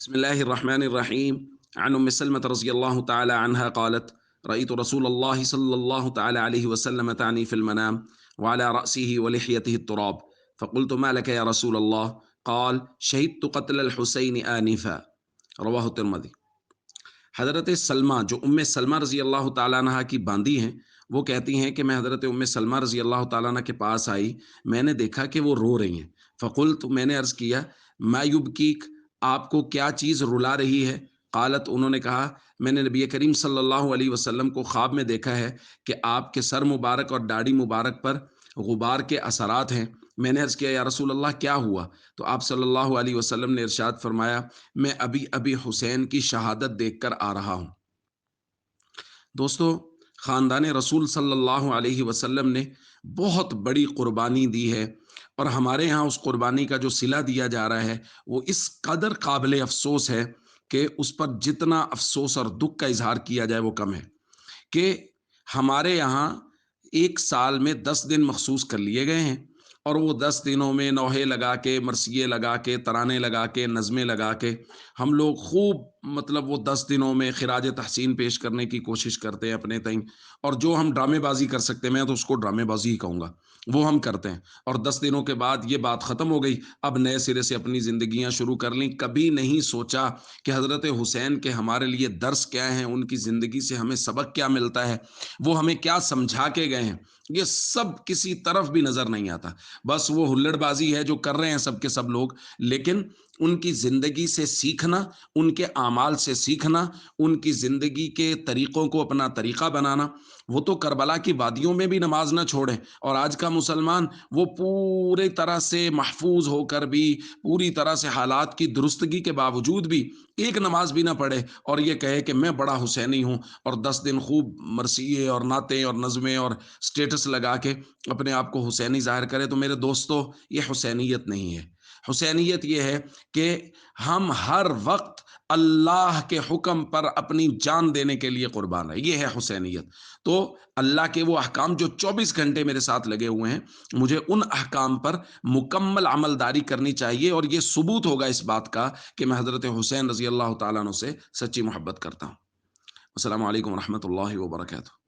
بسم الله الرحمن الرحيم عن أم سلمة رضي الله تعالى عنها قالت: رأيت رسول الله صلى الله تعالى عليه وسلم تعني في المنام وعلى رأسه ولحيته التراب، فقلت: ما لك يا رسول الله؟ قال: شهدت قتل الحسين آنفا، رواه الترمذي۔ حضرت سلمہ جو ام سلمہ رضی اللہ تعالیٰ عنہ کی باندی ہیں، وہ کہتی ہیں کہ میں حضرت ام سلمہ رضی اللہ تعالیٰ عنہ کے پاس آئی، میں نے دیکھا کہ وہ رو رہی ہیں۔ فقلت، میں نے عرض کیا: ما یبکیک، آپ کو کیا چیز رلا رہی ہے؟ قالت، انہوں نے کہا: میں نے نبی کریم صلی اللہ علیہ وسلم کو خواب میں دیکھا ہے کہ آپ کے سر مبارک اور داڑھی مبارک پر غبار کے اثرات ہیں۔ میں نے عرض کیا: یا رسول اللہ کیا ہوا؟ تو آپ صلی اللہ علیہ وسلم نے ارشاد فرمایا: میں ابھی ابھی حسین کی شہادت دیکھ کر آ رہا ہوں۔ دوستو، خاندان رسول صلی اللہ علیہ وسلم نے بہت بڑی قربانی دی ہے، اور ہمارے ہاں اس قربانی کا جو صلہ دیا جا رہا ہے وہ اس قدر قابل افسوس ہے کہ اس پر جتنا افسوس اور دکھ کا اظہار کیا جائے وہ کم ہے۔ کہ ہمارے یہاں ایک سال میں 10 دن مخصوص کر لیے گئے ہیں، اور وہ 10 دنوں میں نوحے لگا کے، مرثیے لگا کے، ترانے لگا کے، نظمیں لگا کے ہم لوگ خوب وہ 10 دنوں میں خراج تحسین پیش کرنے کی کوشش کرتے ہیں اپنے تئیں، اور جو ہم ڈرامے بازی کر سکتے ہیں، میں تو اس کو ڈرامے بازی ہی کہوں گا، وہ ہم کرتے ہیں۔ اور 10 دنوں کے بعد یہ بات ختم ہو گئی، اب نئے سرے سے اپنی زندگیاں شروع کر لیں۔ کبھی نہیں سوچا کہ حضرت حسین کے ہمارے لیے درس کیا ہیں، ان کی زندگی سے ہمیں سبق کیا ملتا ہے، وہ ہمیں کیا سمجھا کے گئے ہیں، یہ سب کسی طرف بھی نظر نہیں آتا۔ بس وہ ہلڑ بازی ہے جو کر رہے ہیں سب کے سب لوگ، لیکن ان کی زندگی سے سیکھنا، ان کے اعمال سے سیکھنا، ان کی زندگی کے طریقوں کو اپنا طریقہ بنانا۔ وہ تو کربلا کی وادیوں میں بھی نماز نہ چھوڑیں، اور آج کا مسلمان وہ پورے طرح سے محفوظ ہو کر بھی، پوری طرح سے حالات کی درستگی کے باوجود بھی ایک نماز بھی نہ پڑھے، اور یہ کہے کہ میں بڑا حسینی ہوں، اور 10 دن خوب مرثیے اور نعتیں اور نظمیں اور سٹیٹس لگا کے اپنے آپ کو حسینی ظاہر کرے۔ تو میرے دوستو، یہ حسینیت نہیں ہے۔ حسینیت یہ ہے کہ ہم ہر وقت اللہ کے حکم پر اپنی جان دینے کے لیے قربان ہے، یہ ہے حسینیت۔ تو اللہ کے وہ احکام جو 24 گھنٹے میرے ساتھ لگے ہوئے ہیں، مجھے ان احکام پر مکمل عملداری کرنی چاہیے، اور یہ ثبوت ہوگا اس بات کا کہ میں حضرت حسین رضی اللہ تعالیٰ عنہ سے سچی محبت کرتا ہوں۔ السلام علیکم ورحمۃ اللہ وبرکاتہ۔